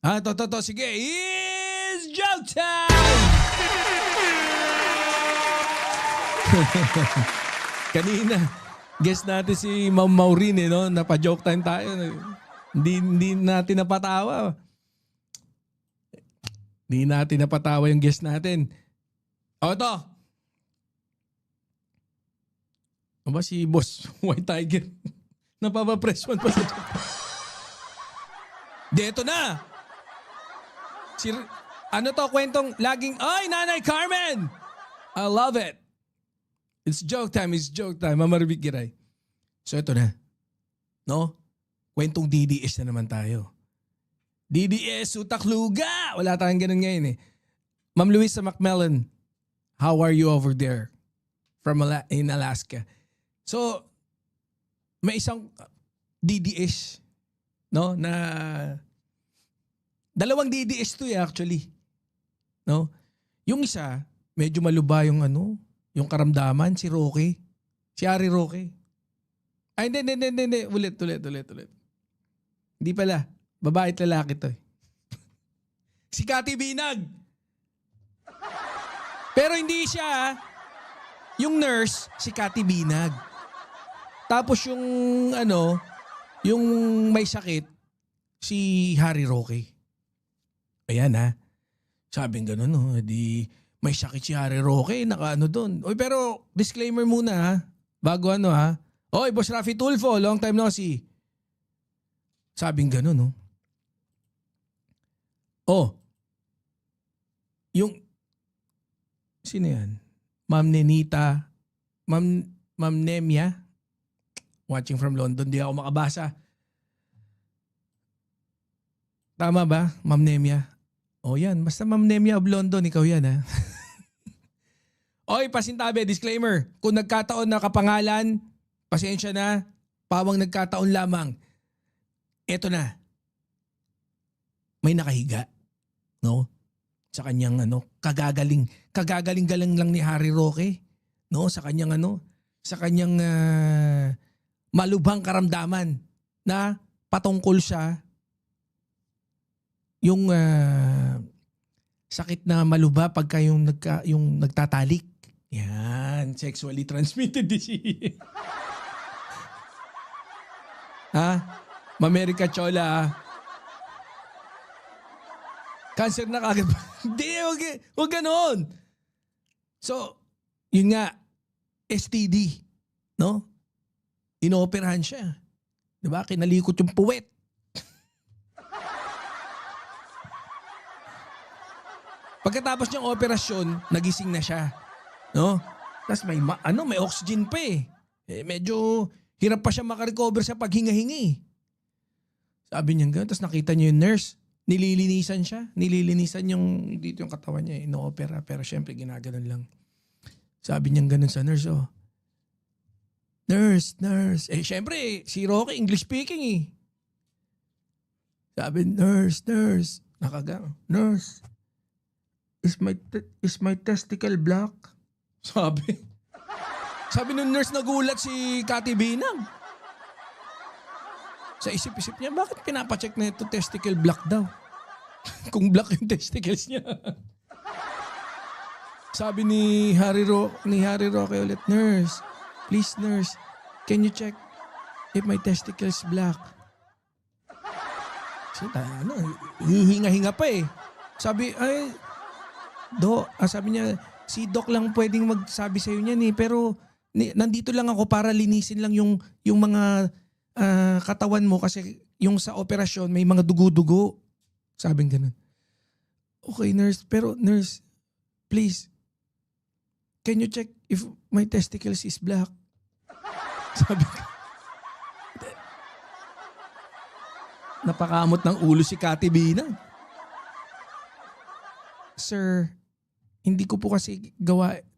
Sige. It's joke time! Kanina, guest natin si Ma'am Maureen, no? Napa-joke time tayo. Hindi natin napatawa. Hindi natin napatawa yung guest natin. Ito. Ano ba si Boss White Tiger? Napapapress one pa sa joke. Ito na. Ano to, kwentong laging, ay, Nanay Carmen! I love it. It's joke time. Mama Rubik Giray. So ito na. No? Kwentong DDS na naman tayo. DDS, utakluga! Wala tayong ganun ngayon eh. Ma'am Luisa McMillan, how are you over there? In Alaska. So, may isang DDS, no, na dalawang DDS to actually. No? Yung isa, medyo maluba yung yung karamdaman, si Roque. Si Harry Roque. Ay, hindi. Ulit. Hindi pala. Babae at lalaki to eh. Si Cathy Binag. Pero hindi siya, yung nurse, si Cathy Binag. Tapos yung yung may sakit, si Harry Roque. Ayan ha. Sabing gano'n, no? Di may sakit si Harry Roque, naka doon. Oy, pero disclaimer muna ha. Bago ha. Oy, Boss Rafi Tulfo, long time no see. Sabing gano'n, no? Oh. Yung sino yan? Ma'am Nenita, Ma'am Nemia, watching from London, di ako makabasa. Tama ba, Ma'am Nemia? O yan, basta Ma'am Nemia of London, ikaw yan ha. Oy, pasintabi, disclaimer. Kung nagkataon na kapangalan, pasensya na, pawang nagkataon lamang. Eto na. May nakahiga, no? Sa kanyang kagagaling-galing lang ni Harry Roque, no? Sa kanyang malubhang karamdaman na patungkol sa yung sakit na maluba pagka yung nagtatalik. Yan, sexually transmitted disease. Ha? Mamerika Chola. Cancer na kagad. Hindi, wag ganon. So, yun nga, STD, no? Inooperahan siya. Diba? Kinalikot yung puwet. Pagkatapos niyang operasyon, nagising na siya. No? Tapos may oxygen pa eh. Medyo hirap pa siya makarecover sa paghinga-hingi. Sabi niya gano'n. Tapos nakita niya yung nurse. Nililinisan siya. Nililinisan dito yung katawan niya. Ino-opera. Pero syempre ginaganon lang. Sabi niya gano'n sa nurse. Oh. Nurse. Syempre si Roque English speaking eh. Sabi, nurse. Nurse. Is my testicle black? Sabi nung nurse, nagulat si Cathy Binang. Sa isip-isip niya, bakit pinapacheck na ito testicle black daw? Kung black yung testicles niya. Sabi ni Harry Roque ulit, nurse, please nurse, can you check if my testicles black? Hihinga-hinga pa eh. Sabi niya, si Doc lang pwedeng magsabi sa'yo niyan eh. Pero nandito lang ako para linisin lang yung mga katawan mo kasi yung sa operasyon may mga dugo-dugo. Sabing ganun. Okay nurse, pero nurse, please, can you check if my testicles is black? Sabi ko. Napakamot ng ulo si Cathy Binang. Sir, hindi ko po kasi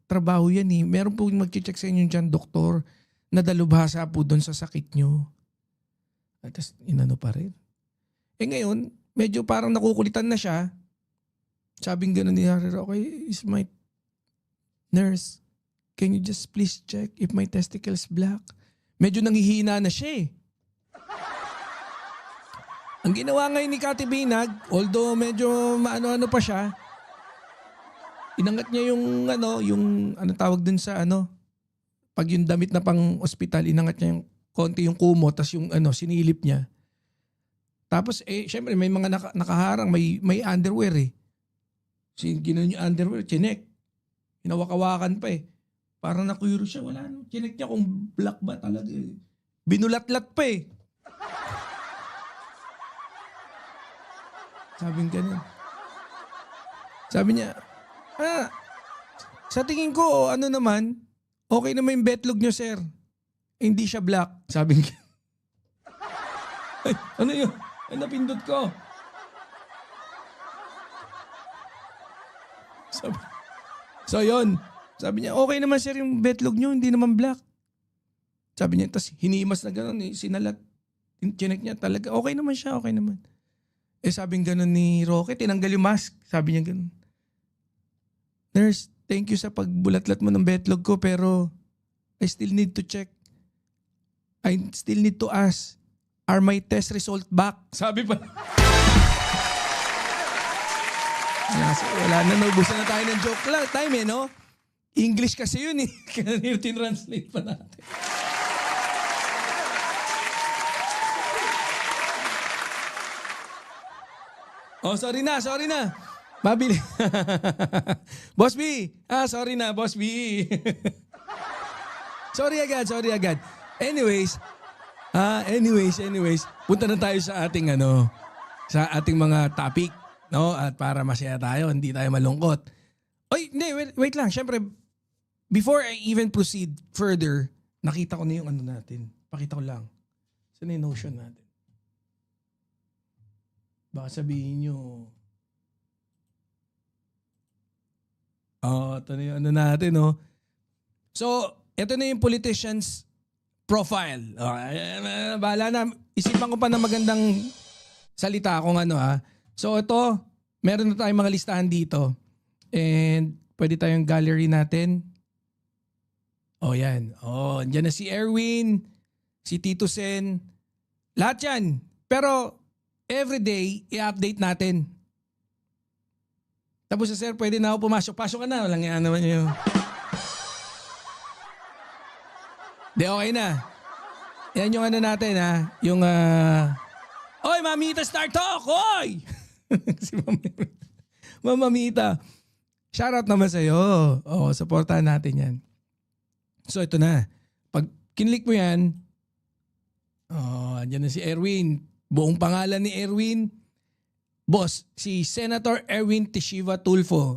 trabaho yan eh. Meron po mag-check sa inyo dyan, doktor, na dalubhasa po doon sa sakit nyo. At inano pa rin. Ngayon, medyo parang nakukulitan na siya. Sabing gano'n ni Harry, okay, is my nurse, can you just please check if my testicles black? Medyo nanghihina na siya eh. Ang ginawa ngayon ni Kati Binag, although medyo maano-ano pa siya, inangat niya yung tawag dun sa pag yung damit na pang ospital, inangat niya yung konti yung kumot, tas yung sinilip niya. Tapos syempre may mga nakaharang, may underwear eh. Ginawa yung underwear, chinek. Hinawak-hawakan pa eh. Parang nakuyuro siya, wala no. Chinek niya kung black ba talaga eh. Binulat-lat pa eh. Sabi ganun. Sabi niya, sa tingin ko, naman, okay naman yung betlog niyo, sir. Hindi siya black. Sabi niya. Ay, ano yun? Ay, napindot ko. So yun. Sabi niya, okay naman sir yung betlog niyo, hindi naman black. Sabi niya, tas hinimas na gano'n, sinalat. Chinek niya talaga, okay naman siya, okay naman. Sabing gano'n ni Roque, tinanggal yung mask. Sabi niya gano'n. Nurse, thank you sa pagbulatlat mo ng betlog ko pero I still need to check. I still need to ask, are my test result back? Sabi pa. Wala na, naubusan na tayo ng joke time eh, no? English kasi yun eh. Kaya tinranslate pa natin. Oh, sorry na. Mabili. Boss B. Sorry na, Boss B. Sorry agad. Anyways. Punta na tayo sa ating sa ating mga topic, no? At para masaya tayo, hindi tayo malungkot. Oy, hindi, wait lang. Syempre, before I even proceed further, nakita ko na yung natin. Pakita ko lang. Saan yung notion natin? Baka sabihin nyo, ito na yung natin, no? So, ito na yung politician's profile. Bahala na. Isipan ko pa ng magandang salita kung So, ito, meron na tayong mga listahan dito. And, pwede tayong gallery natin. Yan. Andyan na si Erwin, si Tito Sen. Lahat yan. Pero, everyday, i-update natin. Tapos sir, pwede na ako pumasok. Pasok ka na. Walang yan naman yun. Di, okay na. Yan yung natin Yung, Oy, Mamita Star Talk! Oy! Si Mamita. Shoutout naman sa'yo. Supportahan natin yan. So, ito na. Pag kinlik mo yan, andyan na si Erwin. Buong pangalan ni Erwin, boss, si Senator Erwin Teshiva Tulfo.